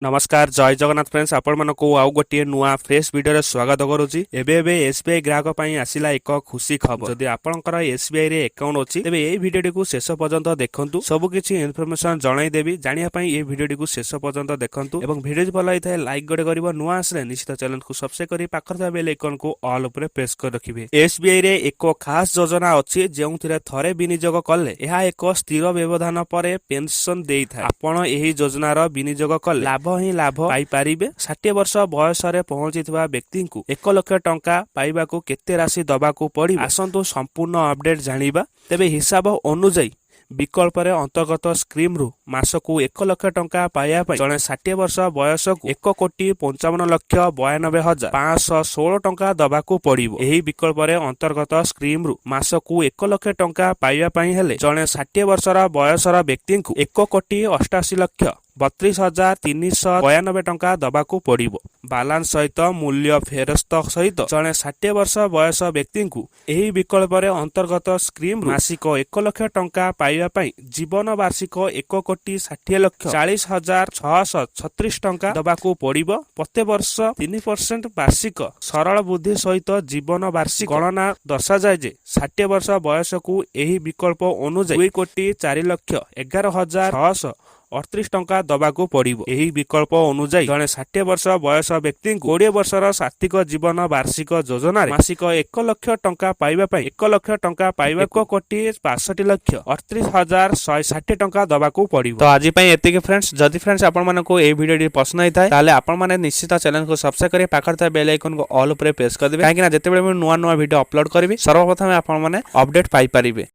नमस्कार जय जगन्नाथ फ्रेंड्स आपण मानकु आउ गोटे नुआ फ्रेश वीडियो रे स्वागत करूची। एबे एसबीआई ग्राहक पई आसिला एक खुशी खबर। जदि आपनकर एसबीआई रे अकाउंट अछि तेबे ए वीडियो को शेष पर्यंत देखंतु। सब किछि इन्फॉर्मेशन जणाई देबी। जानिया पई ए वीडियो को शेष पर्यंत देखंतु एवं वीडियो भल होइथाय लाइक गडे करिवो। नुआ आसले निश्चित चैनल को सब्सक्राइब करी पाखर था बेल आइकन को ऑल ऊपर प्रेस कर रखिबे। एसबीआई रे एक खास योजना अछि जेउथिरे थरे विनियोग कले एहा एक स्थिर व्यवधान परे पेंशन देइथाय। आपण एही योजना रो विनियोग कले लाभ ही लाभ पाई पारिबे। 60 वर्ष बयस रे पहुंचिथिबा व्यक्ति को 1 लाख टंका पाइबाकू केते राशि दबाकू पड़ी आसंतु संपूर्ण अपडेट जानिबा। तेबे हिसाब अनुଯାयी विकल्प अंतर्गत स्कीम रु मासकू 1 लाख टंका पाइबा पई जणे 60 वर्ष बयस को 1,55,92,516 टंका दबाकू पड़िबो। एही विकल्प अंतर्गत स्कीम रु मासकू 1 लाख टंका पाइबा पई हेले जणे 60 वर्षर बयसर व्यक्ति को 1,88,32,392 टंका दबाकू पड़िबो। बालांस सहित मूल्य फेरस्त सहित जणे 60 वर्ष बयस व्यक्ति को एही विकल्प अंतर्गत स्कीम मासिक 1 लाख टंका पाइबा पई जीवन वार्षिक 1,60,40,636 टंका दबाकू पड़िबो। प्रति वर्ष 3% वार्षिक सरल बुद्धि सहित जीवन वार्षिक गणना दर्शा जाय जे 60 वर्ष बयस को एही विकल्प अनुଯାयी 2,04,11,638 टंका दबाकू पड़िबो। एही विकल्प अनुଯାयी जणे 60 वर्ष बयस व्यक्ति को 20 वर्षर सार्थिक जीवन वार्षिक योजना मासिक 1 लाख टंका पाइबा पई 1 लाख टंका पाइबा 1,62,38,160 टंका दबाकू पड़िबो। तो आज पई एतिके फ्रेंड्स। जदि फ्रेंड्स आपण मानको ए वीडियो पसंद आइथाय ताले आपण माने निश्चित चैनल को सब्सक्राइब करी पाखर था बेल आइकन को ऑल ऊपर प्रेस कर देबे। काहे कि ना जते बेले नुआ वीडियो अपलोड करबी सर्वप्रथम आपण माने अपडेट पाई परिबे।